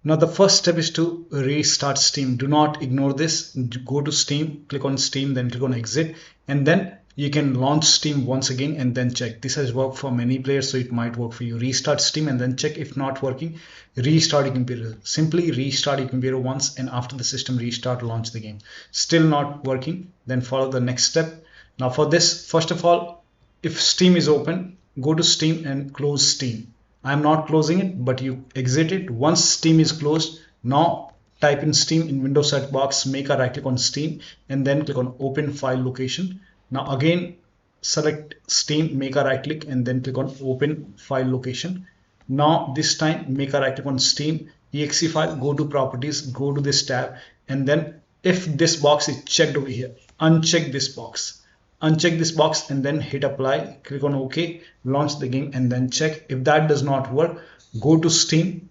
Now the first step is to restart Steam. Do not ignore this. Go to Steam, click on Steam, then click on exit, and then you can launch Steam once again and then check. This has worked for many players, so it might work for you. Restart Steam and then check. If not working, restart your computer. Simply restart your computer once, and after the system restart, launch the game. Still not working, then follow the next step. Now for this, first of all, if Steam is open, go to Steam and close Steam. I'm not closing it, but you exit it. Once Steam is closed, now type in Steam in Windows search box, make a right click on Steam, and then click on open file location. Now again, select Steam, make a right click, and then click on open file location. Now this time, make a right click on Steam, exe file, go to properties, go to this tab, and then if this box is checked over here, uncheck this box. Uncheck this box and then hit apply, click on OK, launch the game and then check. If that does not work, go to Steam,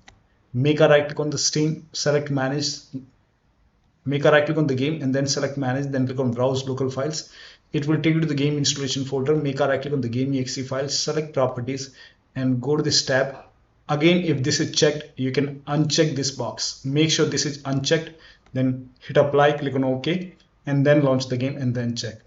make a right click on the Steam, select manage, make a right click on the game and then select manage, then click on browse local files. It will take you to the game installation folder. Make a right click on the game exe file, select properties and go to this tab. Again, if this is checked, you can uncheck this box. Make sure this is unchecked, then hit apply, click on OK and then launch the game and then check.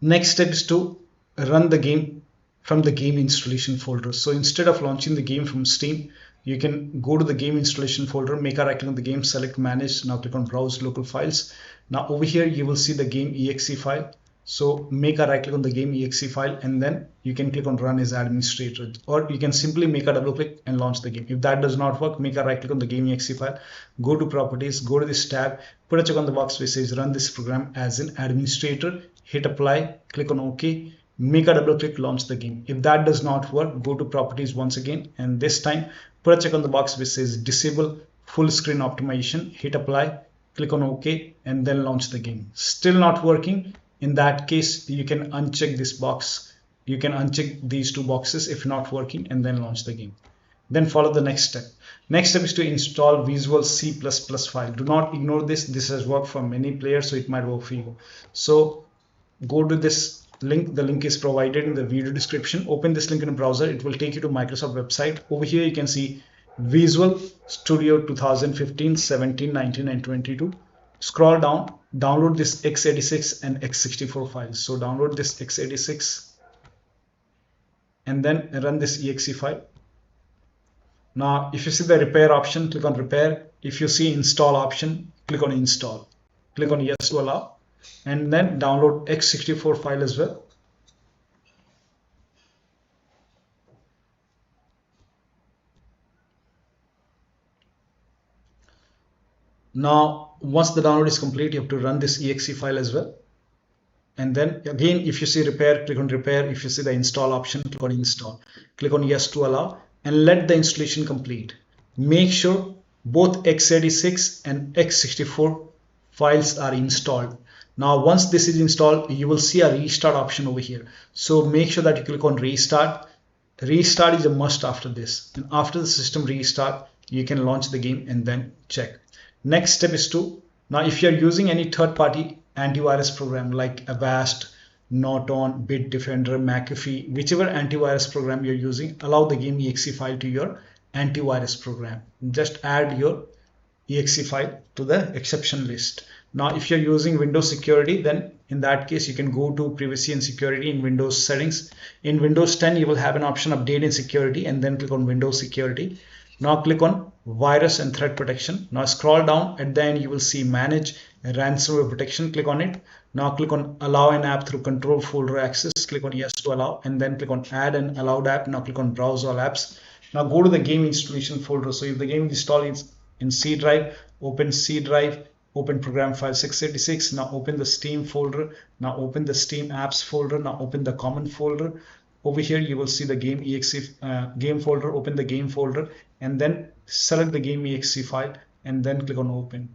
Next step is to run the game from the game installation folder. So instead of launching the game from Steam, you can go to the game installation folder, make a right click on the game, select manage, now click on browse local files. Now over here you will see the game exe file. So make a right click on the game exe file and then you can click on run as administrator, or you can simply make a double click and launch the game. If that does not work, make a right click on the game exe file, go to properties, go to this tab, put a check on the box which says run this program as an administrator, hit apply, click on OK, make a double click, launch the game. If that does not work, go to properties once again and this time put a check on the box which says disable full screen optimization, hit apply, click on OK and then launch the game. Still not working. In that case, you can uncheck this box. You can uncheck these two boxes if not working and then launch the game. Then follow the next step. Next step is to install Visual C++ file. Do not ignore this. This has worked for many players, so it might work for you. So go to this link. The link is provided in the video description. Open this link in a browser. It will take you to Microsoft website. Over here, you can see Visual Studio 2015, 17, 19, and 22. Scroll down, download this x86 and x64 files. So download this x86 and then run this exe file. Now, if you see the repair option, click on repair. If you see install option, click on install. Click on yes to allow and then download x64 file as well. Now, once the download is complete, you have to run this exe file as well. And then again, if you see repair, click on repair. If you see the install option, click on install. Click on yes to allow and let the installation complete. Make sure both x86 and x64 files are installed. Now, once this is installed, you will see a restart option over here. So make sure that you click on restart. Restart is a must after this. And after the system restart, you can launch the game and then check. Next step is to, now if you're using any third-party antivirus program like Avast, Norton, Bitdefender, McAfee, whichever antivirus program you're using, allow the game exe file to your antivirus program. Just add your exe file to the exception list. Now, if you're using Windows security, then in that case, you can go to privacy and security in Windows settings. In Windows 10, you will have an option update in security and then click on Windows security. Now click on virus and threat protection. Now scroll down at the end, you will see manage ransomware protection. Click on it. Now click on allow an app through control folder access. Click on yes to allow and then click on add an allowed app. Now click on browse all apps. Now go to the game installation folder. So if the game installed is in C drive, open C drive, open program file 686. Now open the Steam folder. Now open the Steam apps folder. Now open the common folder. Over here, you will see the game exe game folder. Open the game folder and then select the game exe file and then click on open.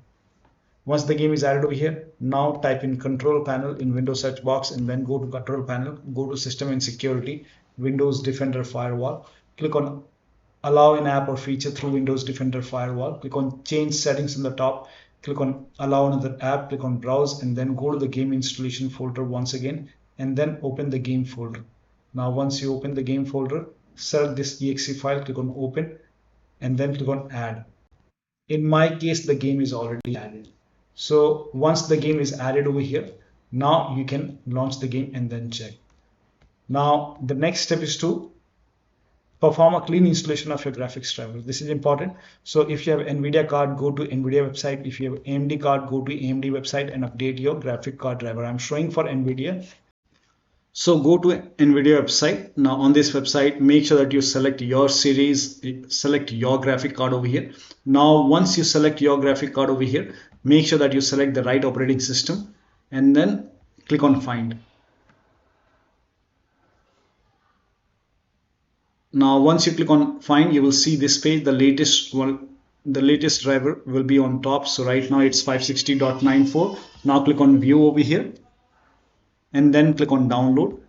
Once the game is added over here, now type in control panel in Windows search box and then go to control panel, go to system and security, Windows Defender Firewall. Click on allow an app or feature through Windows Defender Firewall. Click on change settings in the top. Click on allow another app, click on browse and then go to the game installation folder once again and then open the game folder. Now once you open the game folder, select this exe file, click on open. and then click on add. In my case, the game is already added. So once the game is added over here, now you can launch the game and then check. Now the next step is to perform a clean installation of your graphics driver. This is important. So if you have NVIDIA card, go to NVIDIA website. If you have AMD card, go to AMD website and update your graphic card driver. I'm showing for NVIDIA. So go to NVIDIA website. Now on this website, make sure that you select your series, select your graphic card over here. Now once you select your graphic card over here, make sure that you select the right operating system and then click on find. Now once you click on find, you will see this page. The latest driver will be on top. So right now it's 560.94. Now click on view over here and then click on download.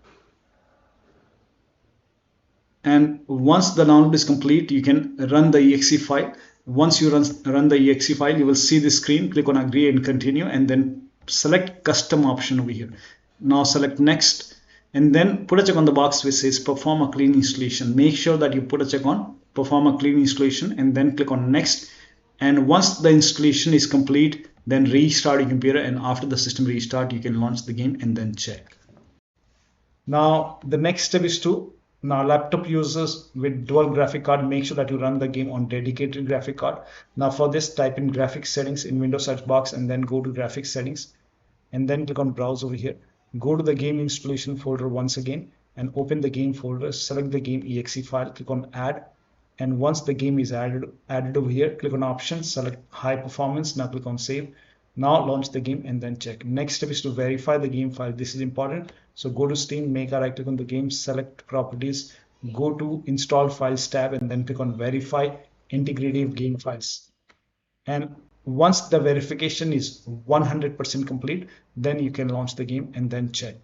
And once the download is complete, you can run the exe file. Once you run the exe file, you will see the screen. Click on agree and continue and then select custom option over here. Now select next and then put a check on the box which says perform a clean installation. Make sure that you put a check on perform a clean installation and then click on next. And once the installation is complete, then restart your computer, and after the system restart, you can launch the game and then check. Now the next step is to laptop users with dual graphic card, make sure that you run the game on dedicated graphic card. Now for this, type in graphics settings in Windows search box and then go to graphics settings and then click on browse over here. Go to the game installation folder once again and open the game folder, select the game exe file, click on add, and once the game is added over here, click on options, select high performance. Now click on save. Now launch the game and then check. Next step is to verify the game file. This is important. So go to Steam, make a right click on the game, select properties, go to install files tab and then click on verify integrative game files. And once the verification is 100% complete, then you can launch the game and then check.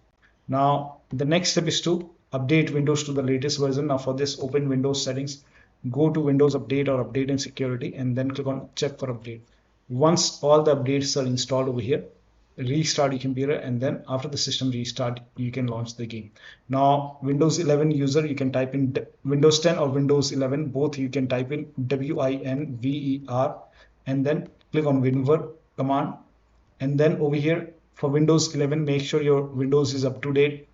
Now the next step is to update Windows to the latest version. Now for this, open Windows settings, go to Windows Update or Update and Security and then click on check for update. Once all the updates are installed over here, restart your computer and then after the system restart, you can launch the game. Now Windows 11 user, you can type in Windows 10 or Windows 11, both you can type in WINVER and then click on WinVer command. And then over here for Windows 11, make sure your Windows is up to date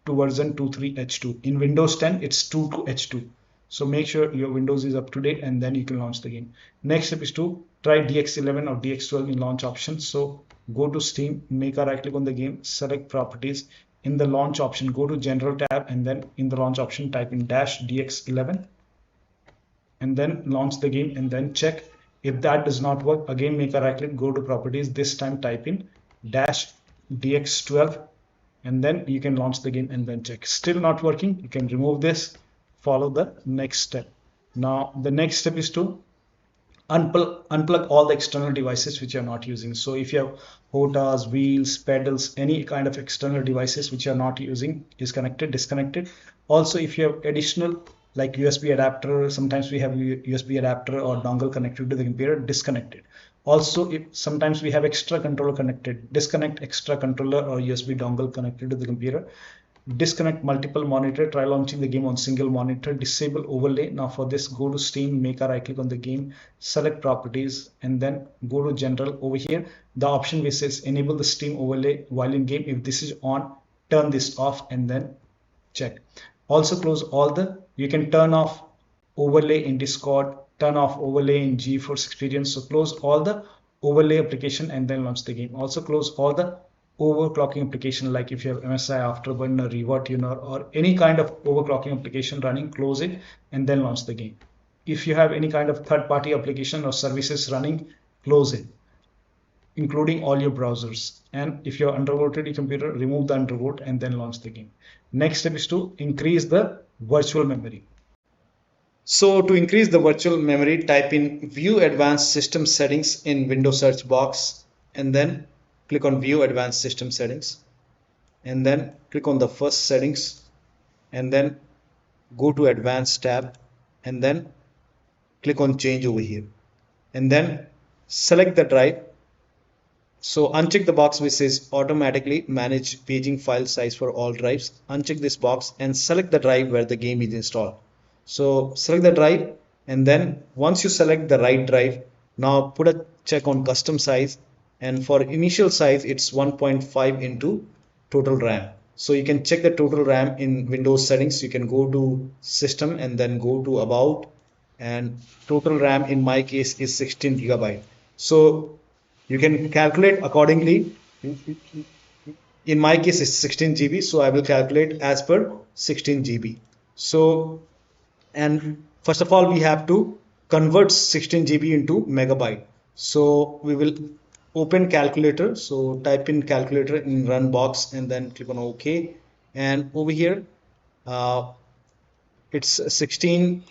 to version 23H2. In Windows 10, it's 22H2. So make sure your Windows is up to date and then you can launch the game. Next step is to try DX11 or DX12 in launch options. So go to Steam, make a right click on the game, select properties. In the launch option, go to general tab and then in the launch option, type in -DX11 and then launch the game and then check. If that does not work, again make a right click, go to properties, this time type in -DX12 and then you can launch the game and then check. Still not working, you can remove this, follow the next step. Now the next step is to unplug all the external devices which you are not using. So if you have HOTAS, wheels, pedals, any kind of external devices which you are not using is connected, disconnected. Also if you have additional like USB adapter, sometimes we have USB adapter or dongle connected to the computer, disconnected. Also if sometimes we have extra controller connected, disconnect extra controller or USB dongle connected to the computer. Disconnect multiple monitor, try launching the game on single monitor, disable overlay. Now for this, go to Steam, make a right click on the game, select properties and then go to general. Over here the option which says enable the Steam overlay while in game. If this is on, turn this off and then check. Also close all the, you can turn off overlay in Discord, turn off overlay in GeForce Experience. So close all the overlay application and then launch the game. Also close all the overclocking application, like if you have MSI, Afterburner, ReverTuner or any kind of overclocking application running, close it and then launch the game. If you have any kind of third-party application or services running, close it, including all your browsers. And if you're undervolted your computer, remove the undervolt and then launch the game. Next step is to increase the virtual memory. So to increase the virtual memory, type in View Advanced System Settings in Windows search box and then click on View Advanced System Settings and then click on the first settings and then go to Advanced tab and then click on Change over here and then select the drive. So uncheck the box which says automatically manage paging file size for all drives. Uncheck this box and select the drive where the game is installed. So select the drive And then once you select the right drive, now put a check on custom size, and for initial size it's 1.5 into total RAM. So you can check the total RAM in Windows settings. You can go to system and then go to about, and total RAM in my case is 16 gigabyte. So you can calculate accordingly. In my case it's 16 GB, so I will calculate as per 16 GB. So, and first of all we have to convert 16 GB into megabyte. So we will open calculator, so type in calculator in run box and then click on OK, and over here it's 16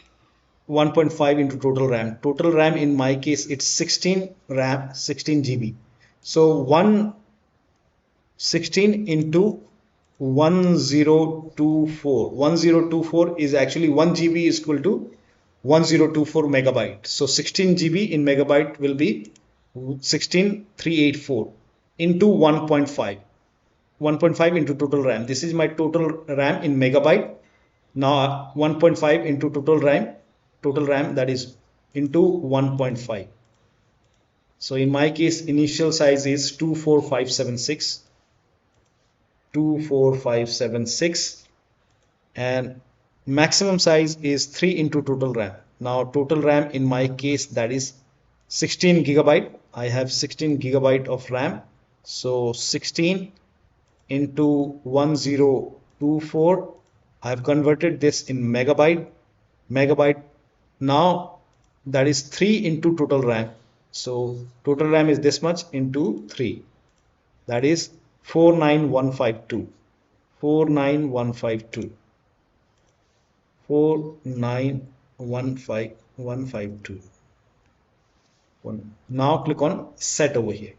1.5 into total RAM. Total RAM in my case it's 16 RAM 16 GB. So 116 into 1024 is actually 1 GB is equal to 1024 megabyte. So 16 GB in megabyte will be 16384 into 1.5 into total RAM. This is my total RAM in megabyte. Now 1.5 into total RAM, that is into 1.5. So in my case initial size is 24576 and maximum size is 3 into total RAM. Now total RAM in my case, that is 16 gigabyte. I have 16 gigabyte of RAM. So 16 into 1024, I have converted this in megabyte. Now that is 3 into total RAM. So total RAM is this much into 3, that is 49152. 49152. 4915152. Now click on set over here.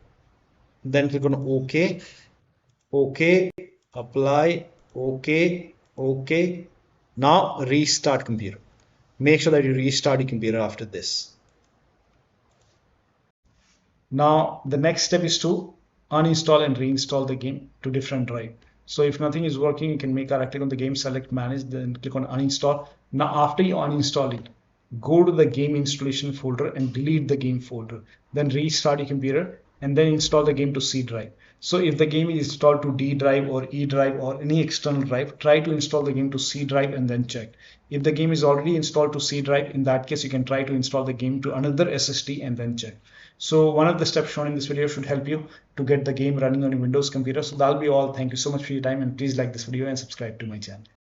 Then click on OK. OK. Apply. OK. OK. Now restart computer. Make sure that you restart your computer after this. Now the next step is to uninstall and reinstall the game to different drive. So if nothing is working, you can make a right click on the game, select manage, then click on uninstall. Now after you uninstall it, go to the game installation folder and delete the game folder. Then restart your computer and then install the game to C drive. So if the game is installed to D drive or E drive or any external drive, try to install the game to C drive and then check. If the game is already installed to C drive, in that case you can try to install the game to another SSD and then check. So one of the steps shown in this video should help you to get the game running on your Windows computer. So that'll be all. Thank you so much for your time, and please like this video and subscribe to my channel.